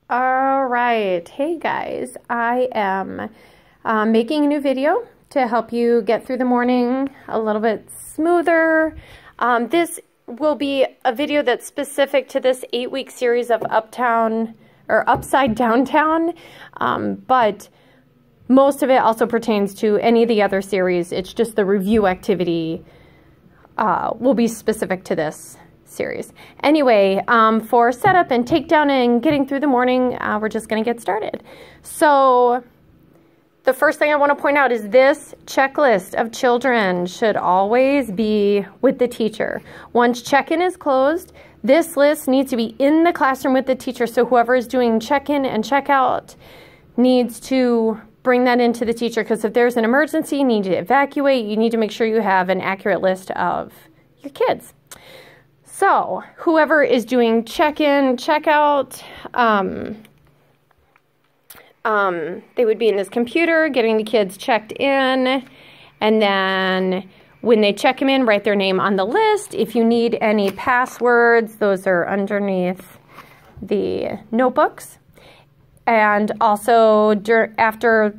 All right. Hey guys, I am making a new video to help you get through the morning a little bit smoother. This will be a video that's specific to this 8-week series of Uptown or Upside Downtown, but most of it also pertains to any of the other series. It's just the review activity will be specific to this series. Anyway, for setup and takedown and getting through the morning, we're just going to get started. So the first thing I want to point out is this checklist of children should always be with the teacher. Once check-in is closed, this list needs to be in the classroom with the teacher. So whoever is doing check-in and check-out needs to bring that into the teacher, because if there's an emergency, you need to evacuate, you need to make sure you have an accurate list of your kids. So whoever is doing check-in, check-out, they would be in this computer getting the kids checked in, and then when they check them in, write their name on the list. If you need any passwords, those are underneath the notebooks. And also after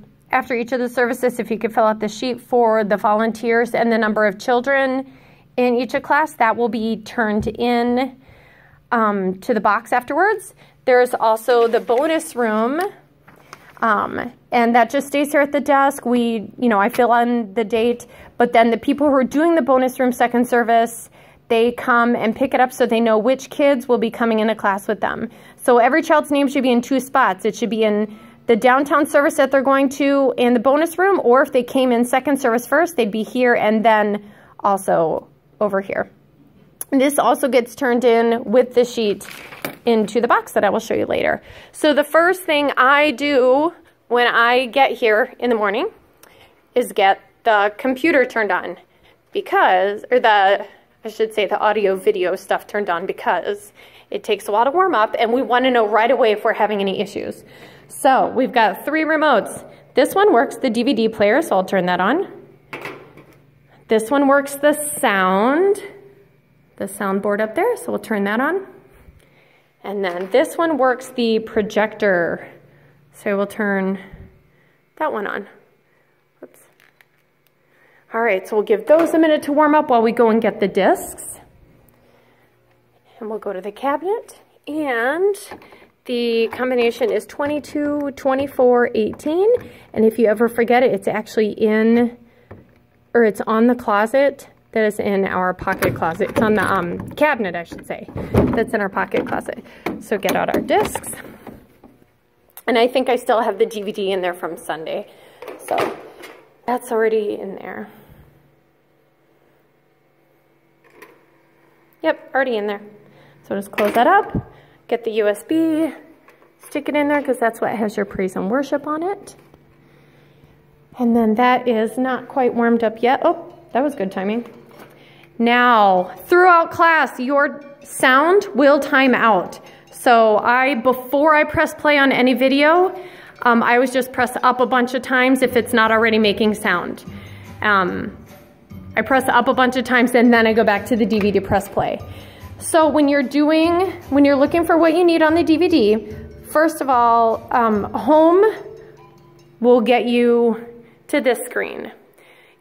each of the services, if you could fill out the sheet for the volunteers and the number of children in each class, that will be turned in to the box afterwards. There's also the bonus room, and that just stays here at the desk. I fill in the date, but then the people who are doing the bonus room second service, they come and pick it up so they know which kids will be coming into class with them. So every child's name should be in 2 spots. It should be in the downtown service that they're going to in the bonus room, or if they came in second service first, they'd be here and then also over here. This also gets turned in with the sheet into the box that I will show you later. So the first thing I do when I get here in the morning is get the computer turned on, the audio video stuff turned on, because it takes a while to warm up and we want to know right away if we're having any issues. So we've got 3 remotes. This one works the DVD player, so I'll turn that on. This one works the soundboard up there, so we'll turn that on. And then this one works the projector, so we'll turn that one on. Oops. All right, so we'll give those a minute to warm up while we go and get the discs. And we'll go to the cabinet, and the combination is 22, 24, 18. And if you ever forget it, it's actually it's on the closet that is in our pocket closet. It's on the cabinet, I should say, that's in our pocket closet. So get out our discs. And I think I still have the DVD in there from Sunday. So that's already in there. Yep, already in there. So just close that up, get the USB, stick it in there, because that's what has your praise and worship on it. And then that is not quite warmed up yet. Oh, that was good timing. Now, throughout class, your sound will time out. So before I press play on any video, I always just press up a bunch of times if it's not already making sound. I press up a bunch of times and then I go back to the DVD, press play. So when you're looking for what you need on the DVD, first of all, home will get you to this screen.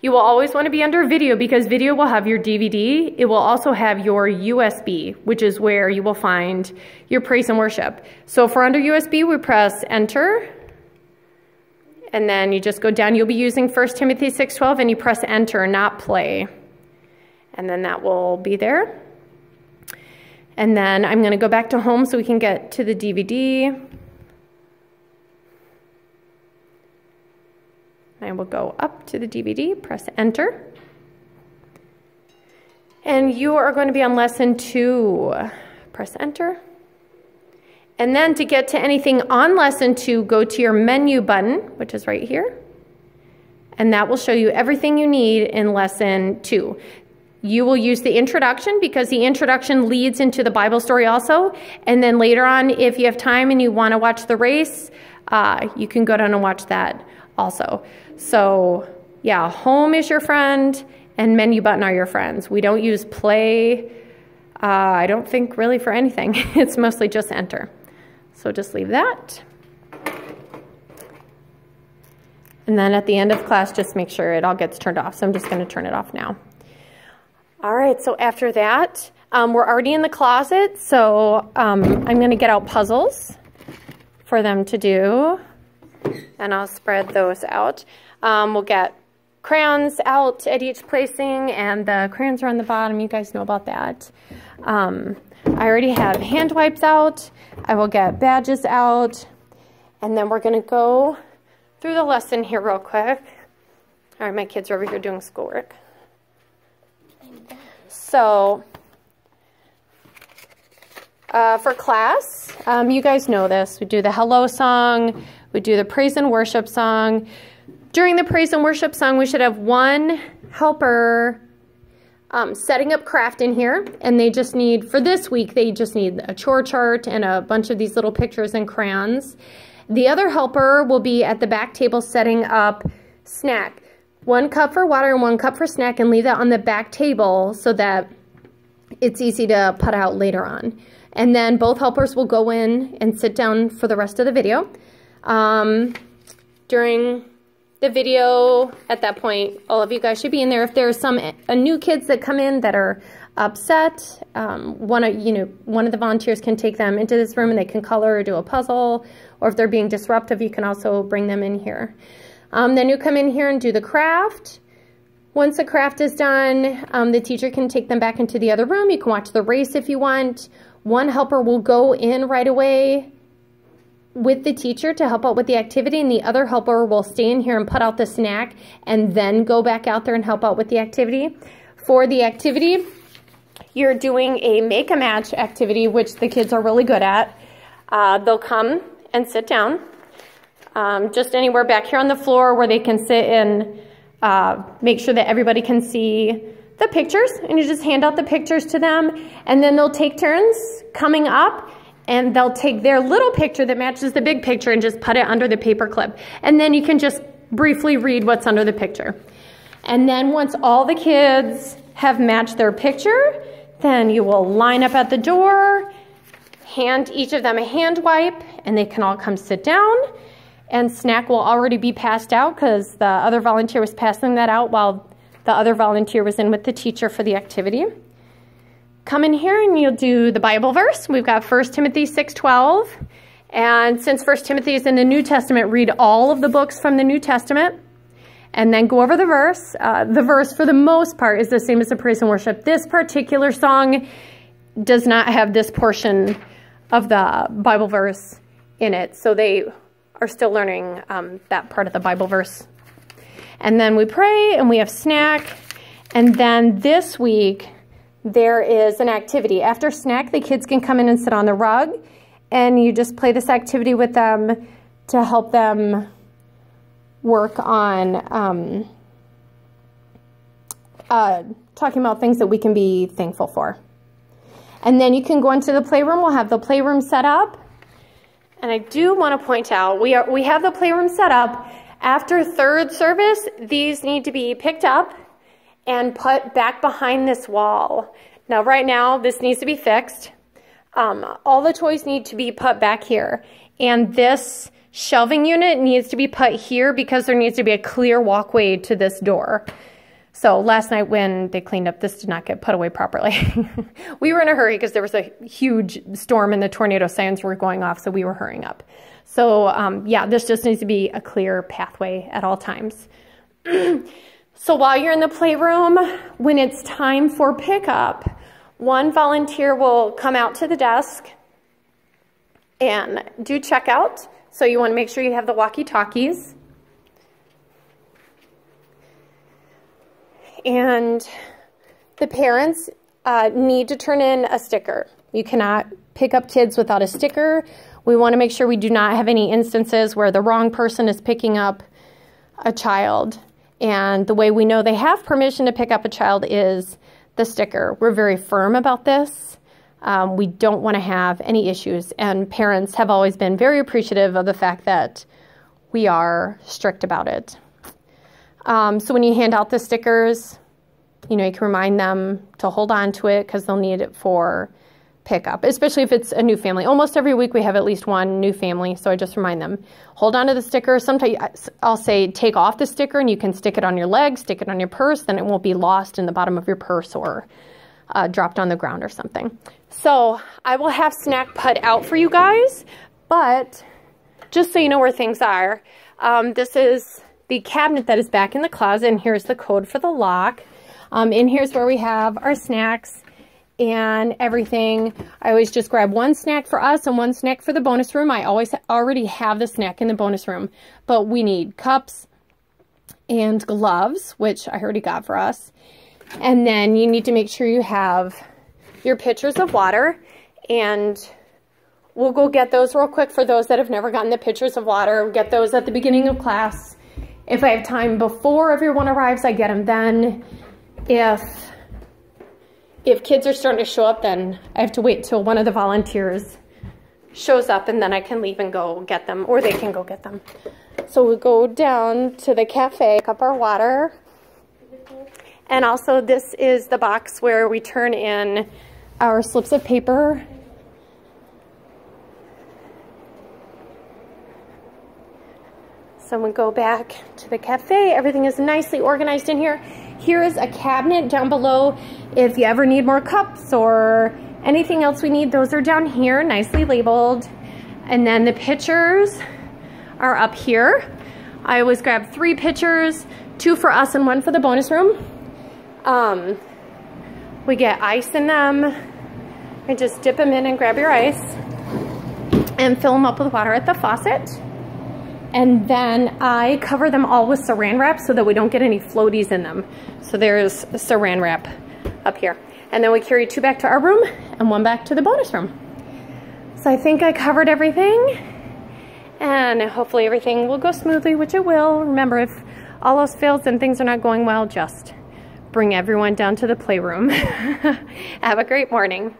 You will always want to be under video, because video will have your DVD. It will also have your USB, which is where you will find your praise and worship. So if we're under USB, we press enter, and then you just go down. You'll be using 1 Timothy 6:12, and you press enter, not play. And then that will be there. And then I'm going to go back to home so we can get to the DVD. I will go up to the DVD, press enter. And you are going to be on lesson 2. Press enter. And then to get to anything on lesson 2, go to your menu button, which is right here. And that will show you everything you need in lesson 2. You will use the introduction, because the introduction leads into the Bible story also. And then later on, if you have time and you want to watch the race, you can go down and watch that also. So yeah, home is your friend and menu button are your friends. We don't use play, I don't think really for anything. It's mostly just enter. So just leave that. And then at the end of class, just make sure it all gets turned off. So I'm just going to turn it off now. All right, so after that, we're already in the closet. So I'm going to get out puzzles for them to do. And I'll spread those out. We'll get crayons out at each placing, and the crayons are on the bottom. You guys know about that. I already have hand wipes out. I will get badges out. And then we're going to go through the lesson here real quick. All right, my kids are over here doing schoolwork. So, for class, you guys know this. We do the hello song. We do the praise and worship song. During the praise and worship song, we should have one helper setting up craft in here. And they just need, for this week, they just need a chore chart and a bunch of these little pictures and crayons. The other helper will be at the back table setting up snack. 1 cup for water and 1 cup for snack, and leave that on the back table so that it's easy to put out later on. And then both helpers will go in and sit down for the rest of the video. During the video, at that point, all of you guys should be in there. If there's some new kids that come in that are upset, one of the volunteers can take them into this room and they can color or do a puzzle. Or if they're being disruptive, you can also bring them in here. Then you come in here and do the craft. Once the craft is done, the teacher can take them back into the other room. You can watch the race if you want. One helper will go in right away with the teacher to help out with the activity, and the other helper will stay in here and put out the snack and then go back out there and help out with the activity. For the activity, you're doing a make-a-match activity, which the kids are really good at. They'll come and sit down, just anywhere back here on the floor where they can sit and make sure that everybody can see the pictures, and you just hand out the pictures to them, and then they'll take turns coming up, and they'll take their little picture that matches the big picture and just put it under the paper clip. And then you can just briefly read what's under the picture. And then once all the kids have matched their picture, then you will line up at the door, hand each of them a hand wipe, and they can all come sit down. And snack will already be passed out because the other volunteer was passing that out while the other volunteer was in with the teacher for the activity. Come in here and you'll do the Bible verse. We've got 1 Timothy 6:12. And since 1 Timothy is in the New Testament, read all of the books from the New Testament and then go over the verse. The verse, for the most part, is the same as the praise and worship. This particular song does not have this portion of the Bible verse in it. So they are still learning that part of the Bible verse. And then we pray and we have snack. And then this week, there is an activity. After snack, the kids can come in and sit on the rug, and you just play this activity with them to help them work on talking about things that we can be thankful for. And then you can go into the playroom. We'll have the playroom set up. And I do want to point out, we have the playroom set up. After third service, these need to be picked up and put back behind this wall. Now, right now, this needs to be fixed. All the toys need to be put back here. And this shelving unit needs to be put here because there needs to be a clear walkway to this door. So last night when they cleaned up, this did not get put away properly. We were in a hurry because there was a huge storm and the tornado sirens were going off, so we were hurrying up. So yeah, this just needs to be a clear pathway at all times. So while you're in the playroom, when it's time for pickup, one volunteer will come out to the desk and do checkout. So you want to make sure you have the walkie-talkies. And the parents need to turn in a sticker. You cannot pick up kids without a sticker. We want to make sure we do not have any instances where the wrong person is picking up a child. And the way we know they have permission to pick up a child is the sticker. We're very firm about this. We don't want to have any issues. And parents have always been very appreciative of the fact that we are strict about it. So when you hand out the stickers, you know, you can remind them to hold on to it because they'll need it for pickup, especially if it's a new family. Almost every week we have at least one new family, so I just remind them, hold on to the sticker. Sometimes I'll say take off the sticker and you can stick it on your leg, stick it on your purse, then it won't be lost in the bottom of your purse or dropped on the ground or something. So I will have snack put out for you guys, but just so you know where things are, this is the cabinet that is back in the closet, and here's the code for the lock. In here's where we have our snacks and everything. I always just grab one snack for us and one snack for the bonus room. I always already have the snack in the bonus room, but we need cups and gloves, which I already got for us. And then you need to make sure you have your pitchers of water, and we'll go get those real quick for those that have never gotten the pitchers of water. We'll get those at the beginning of class. If I have time before everyone arrives, I get them then. If kids are starting to show up, then I have to wait till one of the volunteers shows up, and then I can leave and go get them, or they can go get them. So we go down to the cafe, pick up our water. And also this is the box where we turn in our slips of paper. So we go back to the cafe. Everything is nicely organized in here. Here is a cabinet down below. If you ever need more cups or anything else we need, those are down here, nicely labeled. And then the pitchers are up here. I always grab 3 pitchers, 2 for us and 1 for the bonus room. We get ice in them. I just dip them in and grab your ice and fill them up with water at the faucet. And then I cover them all with saran wrap so that we don't get any floaties in them. So there's saran wrap up here. And then we carry 2 back to our room and 1 back to the bonus room. So I think I covered everything, and hopefully everything will go smoothly, which it will. Remember, if all else fails and things are not going well, just bring everyone down to the playroom. Have a great morning.